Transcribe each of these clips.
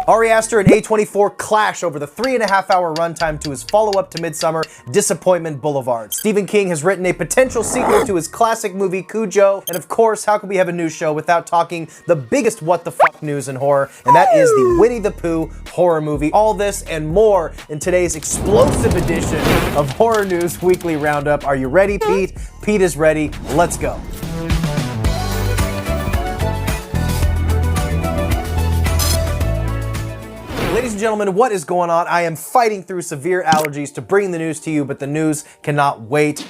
Ari Aster and A24 clash over the 3.5-hour runtime to his follow-up to Midsommar, Disappointment Boulevard. Stephen King has written a potential sequel to his classic movie Cujo, and of course, how could we have a news show without talking the biggest what the fuck news in horror, and that is the Winnie the Pooh horror movie. All this and more in today's explosive edition of Horror News Weekly Roundup. Are you ready, Pete? Pete is ready. Let's go. Ladies and gentlemen, what is going on? I am fighting through severe allergies to bring the news to you, but the news cannot wait.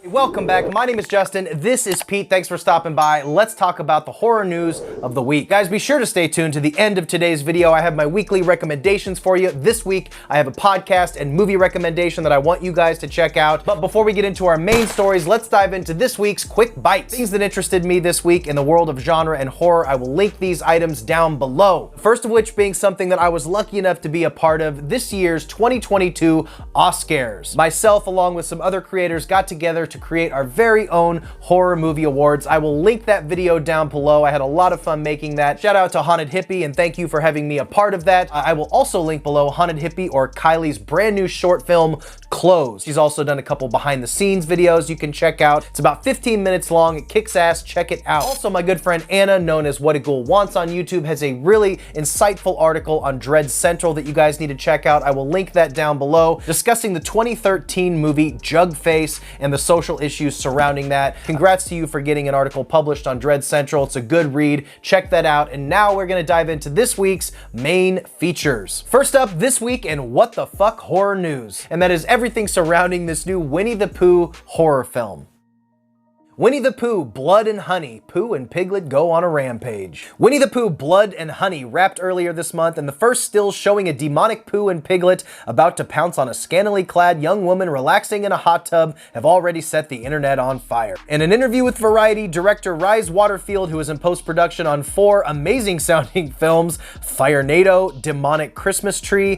Welcome back. My name is Justin. This is Pete. Thanks for stopping by. Let's talk about the horror news of the week. Guys, be sure to stay tuned to the end of today's video. I have my weekly recommendations for you. This week, I have a podcast and movie recommendation that I want you guys to check out. But before we get into our main stories, let's dive into this week's quick bites. Things that interested me this week in the world of genre and horror. I will link these items down below. The first of which being something that I was lucky enough to be a part of this year's 2022 Oscars. Myself, along with some other creators, got together to create our very own horror movie awards. I will link that video down below. I had a lot of fun making that. Shout out to Haunted Hippie and thank you for having me a part of that. I will also link below Haunted Hippie or Kylie's brand new short film, Close. She's also done a couple behind the scenes videos you can check out. It's about 15 minutes long. It kicks ass. Check it out. Also, my good friend Anna, known as What a Ghoul Wants on YouTube, has a really insightful article on Dread Central that you guys need to check out. I will link that down below, discussing the 2013 movie Jugface and the social issues surrounding that. Congrats to you for getting an article published on Dread Central. It's a good read. Check that out. And now we're going to dive into this week's main features. First up this week in What the Fuck Horror News, and that is everything surrounding this new Winnie the Pooh horror film. Winnie the Pooh, Blood and Honey, Pooh and Piglet go on a rampage. Winnie the Pooh, Blood and Honey wrapped earlier this month, and the first stills showing a demonic Pooh and Piglet about to pounce on a scantily clad young woman relaxing in a hot tub have already set the internet on fire. In an interview with Variety, director Rhys Waterfield, who is in post-production on 4 amazing sounding films, Firenado, Demonic Christmas Tree,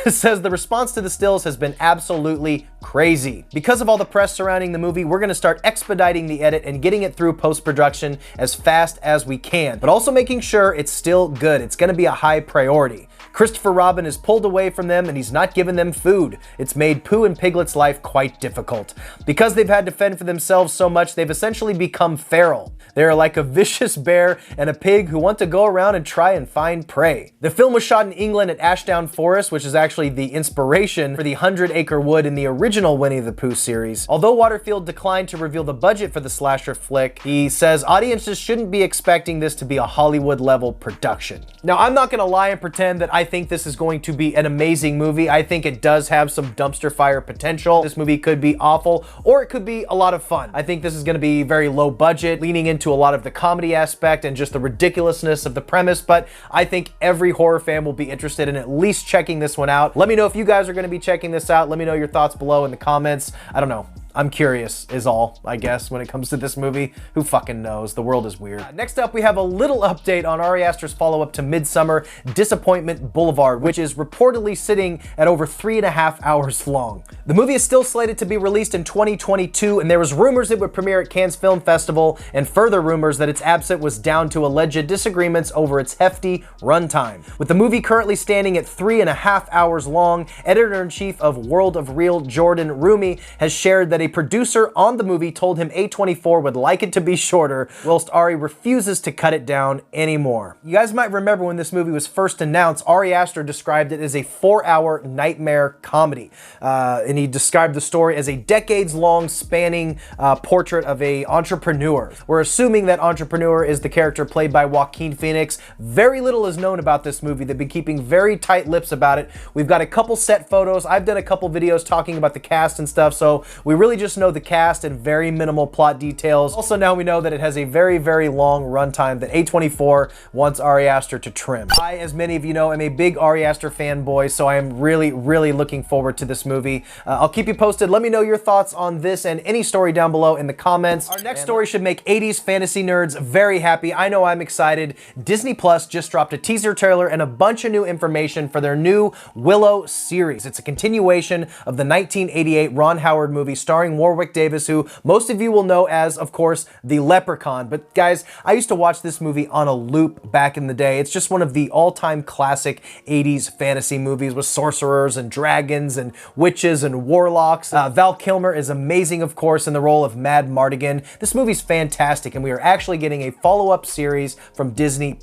says the response to the stills has been absolutely crazy. Because of all the press surrounding the movie, we're gonna start expediting the edit and getting it through post-production as fast as we can, but also making sure it's still good. It's gonna be a high priority. Christopher Robin is pulled away from them and he's not giving them food. It's made Pooh and Piglet's life quite difficult. Because they've had to fend for themselves so much, they've essentially become feral. They are like a vicious bear and a pig who want to go around and try and find prey. The film was shot in England at Ashdown Forest, which is actually the inspiration for the 100-acre wood in the original Winnie the Pooh series. Although Waterfield declined to reveal the budget for the slasher flick, he says audiences shouldn't be expecting this to be a Hollywood-level production. Now, I'm not gonna lie and pretend that I think this is going to be an amazing movie. I think it does have some dumpster fire potential. This movie could be awful, or it could be a lot of fun. I think this is gonna be very low budget, leaning into a lot of the comedy aspect and just the ridiculousness of the premise, but I think every horror fan will be interested in at least checking this one out. Let me know if you guys are gonna be checking this out. Let me know your thoughts below in the comments. I don't know. I'm curious is all, I guess, when it comes to this movie. Who fucking knows? The world is weird. Next up, we have a little update on Ari Aster's follow-up to Midsommar, Disappointment Boulevard, which is reportedly sitting at over 3.5 hours long. The movie is still slated to be released in 2022, and there was rumors it would premiere at Cannes Film Festival, and further rumors that its absence was down to alleged disagreements over its hefty runtime. With the movie currently standing at 3.5 hours long, editor-in-chief of World of Real, Jordan Rumi, has shared that a producer on the movie told him A24 would like it to be shorter, whilst Ari refuses to cut it down anymore. You guys might remember when this movie was first announced, Ari Aster described it as a 4-hour nightmare comedy. And he described the story as a decades-long spanning portrait of an entrepreneur. We're assuming that entrepreneur is the character played by Joaquin Phoenix. Very little is known about this movie. They've been keeping very tight lips about it. We've got a couple set photos. I've done a couple videos talking about the cast and stuff, so we really just know the cast and very minimal plot details. Also, now we know that it has a very, very long runtime that A24 wants Ari Aster to trim. I, as many of you know, am a big Ari Aster fanboy, so I am really, really looking forward to this movie. I'll keep you posted. Let me know your thoughts on this and any story down below in the comments. Our next story should make 80s fantasy nerds very happy. I know I'm excited. Disney Plus just dropped a teaser trailer and a bunch of new information for their new Willow series. It's a continuation of the 1988 Ron Howard movie starring starring Warwick Davis, who most of you will know as, of course, the Leprechaun. But guys, I used to watch this movie on a loop back in the day. It's just one of the all-time classic 80s fantasy movies with sorcerers and dragons and witches and warlocks. Val Kilmer is amazing, of course, in the role of Mad Mardigan. This movie's fantastic, and we are actually getting a follow-up series from Disney+.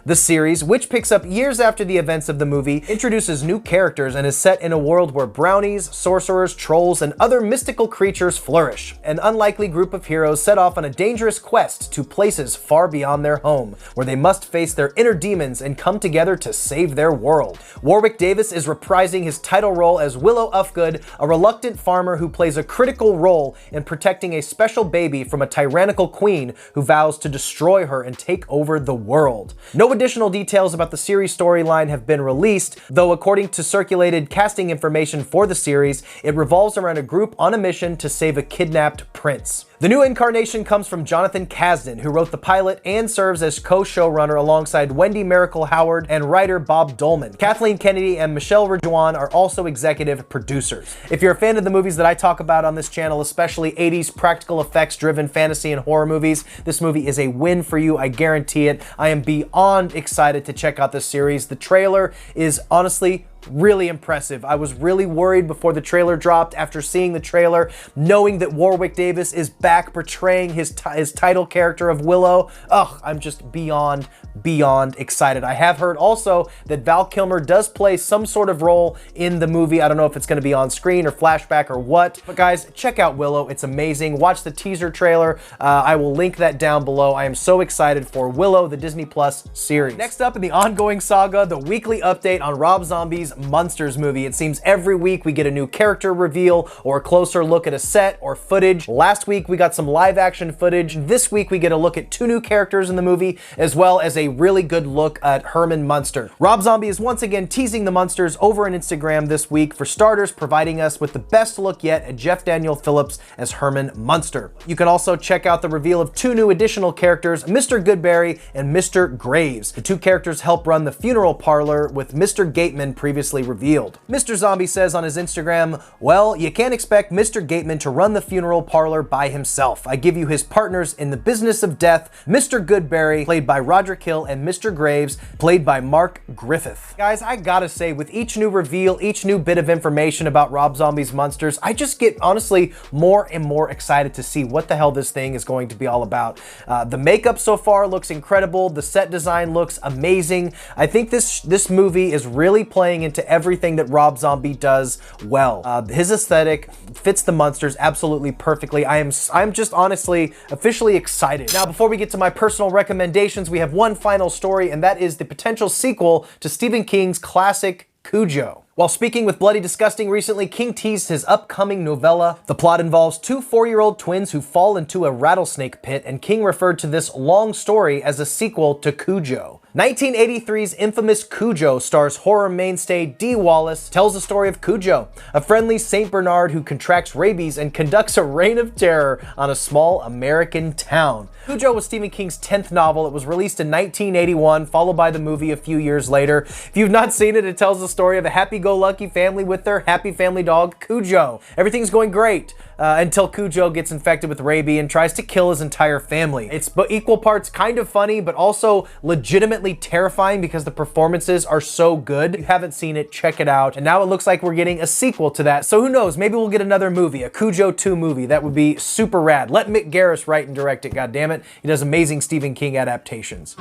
The series, which picks up years after the events of the movie, introduces new characters and is set in a world where brownies, sorcerers, trolls, and other mystical creatures flourish. An unlikely group of heroes set off on a dangerous quest to places far beyond their home, where they must face their inner demons and come together to save their world. Warwick Davis is reprising his title role as Willow Ufgood, a reluctant farmer who plays a critical role in protecting a special baby from a tyrannical queen who vows to destroy her and take over the world. No additional details about the series storyline have been released, though according to circulated casting information for the series, it revolves around a group on a mission to save a kidnapped prince. The new incarnation comes from Jonathan Kasdan, who wrote the pilot and serves as co-showrunner alongside Wendy Miracle Howard and writer Bob Dolman. Kathleen Kennedy and Michelle Ridgwan are also executive producers. If you're a fan of the movies that I talk about on this channel, especially 80s practical effects driven fantasy and horror movies, this movie is a win for you, I guarantee it. I am beyond excited to check out this series. The trailer is honestly really impressive. I was really worried before the trailer dropped. After seeing the trailer, knowing that Warwick Davis is back portraying his title character of Willow, I'm just beyond excited. I have heard also that Val Kilmer does play some sort of role in the movie. I don't know if it's going to be on screen or flashback or what, but guys, check out Willow. It's amazing. Watch the teaser trailer. I will link that down below. I am so excited for Willow, the Disney Plus series. Next up in the ongoing saga, the weekly update on Rob Zombie's Munsters movie. It seems every week we get a new character reveal or a closer look at a set or footage. Last week we got some live action footage. This week we get a look at 2 new characters in the movie, as well as a really good look at Herman Munster. Rob Zombie is once again teasing the Munsters over on Instagram this week, for starters providing us with the best look yet at Jeff Daniel Phillips as Herman Munster. You can also check out the reveal of 2 new additional characters, Mr. Goodberry and Mr. Graves. The 2 characters help run the funeral parlor, with Mr. Gateman previously revealed. Mr. Zombie says on his Instagram, "Well, you can't expect Mr. Gateman to run the funeral parlor by himself. I give you his partners in the business of death, Mr. Goodberry, played by Roderick Hill, and Mr. Graves, played by Mark Griffith." Guys, I gotta say, with each new reveal, each new bit of information about Rob Zombie's Munsters, I just get honestly more and more excited to see what the hell this thing is going to be all about. The makeup so far looks incredible. The set design looks amazing. I think this movie is really playing into everything that Rob Zombie does well. His aesthetic fits the Munsters absolutely perfectly. I'm just honestly officially excited. Now, before we get to my personal recommendations, we have one final story, and that is the potential sequel to Stephen King's classic Cujo. While speaking with Bloody Disgusting recently, King teased his upcoming novella. The plot involves 2 4-year-old twins who fall into a rattlesnake pit, and King referred to this long story as a sequel to Cujo. 1983's infamous Cujo stars horror mainstay Dee Wallace, tells the story of Cujo, a friendly Saint Bernard who contracts rabies and conducts a reign of terror on a small American town. Cujo was Stephen King's 10th novel. It was released in 1981, followed by the movie a few years later. If you've not seen it, it tells the story of a happy-go-lucky family with their happy family dog, Cujo. Everything's going great until Cujo gets infected with rabies and tries to kill his entire family. It's equal parts kind of funny, but also legitimately terrifying because the performances are so good. If you haven't seen it, check it out. And now it looks like we're getting a sequel to that. So who knows? Maybe we'll get another movie, a Cujo 2 movie. That would be super rad. Let Mick Garris write and direct it, goddammit. He does amazing Stephen King adaptations.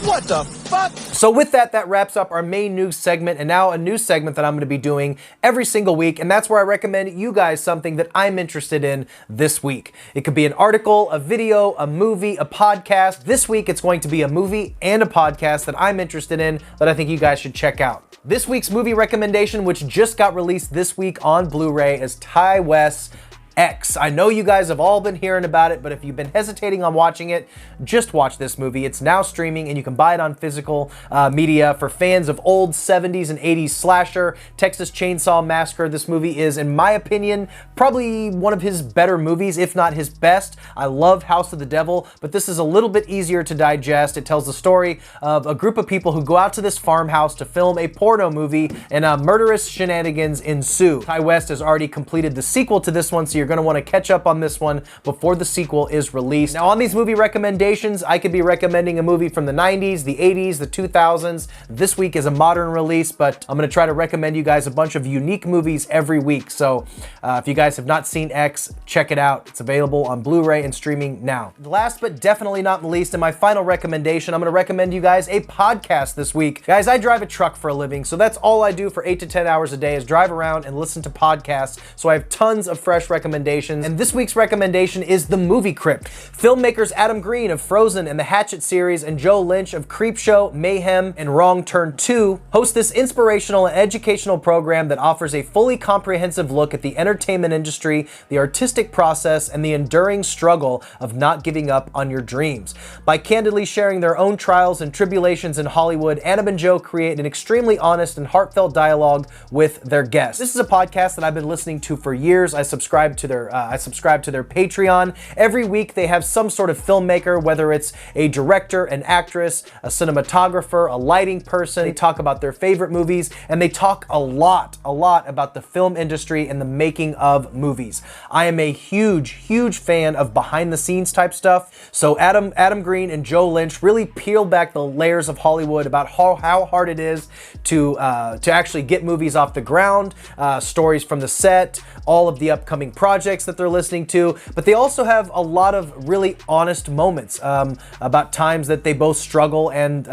What the fuck? So with that wraps up our main news segment, and now a news segment that I'm going to be doing every single week, and that's where I recommend you guys something that I'm interested in this week. It could be an article, a video, a movie, a podcast. This week it's going to be a movie and a podcast that I'm interested in that I think you guys should check out. This week's movie recommendation, which just got released this week on Blu-ray, is Ti West's X. I know you guys have all been hearing about it, but if you've been hesitating on watching it, just watch this movie. It's now streaming and you can buy it on physical media. For fans of old 70s and 80s slasher, Texas Chainsaw Massacre, this movie is, in my opinion, probably one of his better movies, if not his best. I love House of the Devil, but this is a little bit easier to digest. It tells the story of a group of people who go out to this farmhouse to film a porno movie, and murderous shenanigans ensue. Ty West has already completed the sequel to this one, so you're going to want to catch up on this one before the sequel is released. Now, on these movie recommendations, I could be recommending a movie from the 90s, the 80s, the 2000s. This week is a modern release, but I'm going to try to recommend you guys a bunch of unique movies every week. So if you guys have not seen X, check it out. It's available on Blu-ray and streaming now. Last but definitely not least, in my final recommendation, I'm going to recommend you guys a podcast this week. Guys, I drive a truck for a living, so that's all I do for 8 to 10 hours a day is drive around and listen to podcasts. So I have tons of fresh recommendations, and this week's recommendation is The Movie Crypt. Filmmakers Adam Green of Frozen and the Hatchet series and Joe Lynch of Creepshow, Mayhem, and Wrong Turn 2 host this inspirational and educational program that offers a fully comprehensive look at the entertainment industry, the artistic process, and the enduring struggle of not giving up on your dreams. By candidly sharing their own trials and tribulations in Hollywood, Adam and Joe create an extremely honest and heartfelt dialogue with their guests. This is a podcast that I've been listening to for years. I subscribe to their Patreon. Every week they have some sort of filmmaker, whether it's a director, an actress, a cinematographer, a lighting person. They talk about their favorite movies, and they talk a lot about the film industry and the making of movies. I am a huge fan of behind the scenes type stuff. So Adam Green and Joe Lynch really peel back the layers of Hollywood about how hard it is to actually get movies off the ground, stories from the set, all of the upcoming projects that they're listening to. But they also have a lot of really honest moments about times that they both struggle and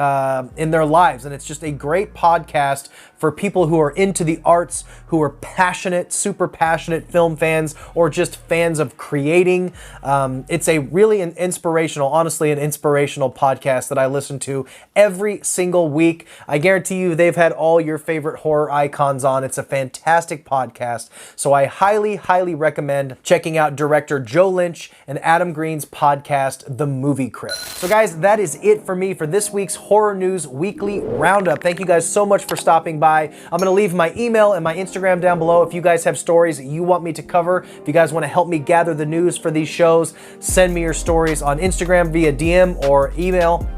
in their lives. And it's just a great podcast for people who are into the arts, who are passionate, super passionate film fans, or just fans of creating. It's a really honestly an inspirational podcast that I listen to every single week. I guarantee you they've had all your favorite horror icons on. It's a fantastic podcast. So I highly recommend checking out director Joe Lynch and Adam Green's podcast, The Movie Crypt. So guys, that is it for me for this week's Horror News Weekly Roundup. Thank you guys so much for stopping by. I'm going to leave my email and my Instagram down below if you guys have stories that you want me to cover. If you guys want to help me gather the news for these shows, send me your stories on Instagram via DM or email,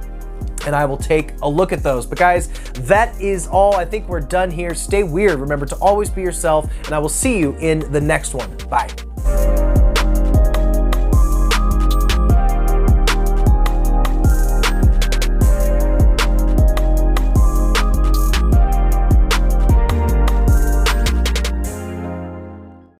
and I will take a look at those. But guys, that is all. I think we're done here. Stay weird. Remember to always be yourself, and I will see you in the next one. Bye.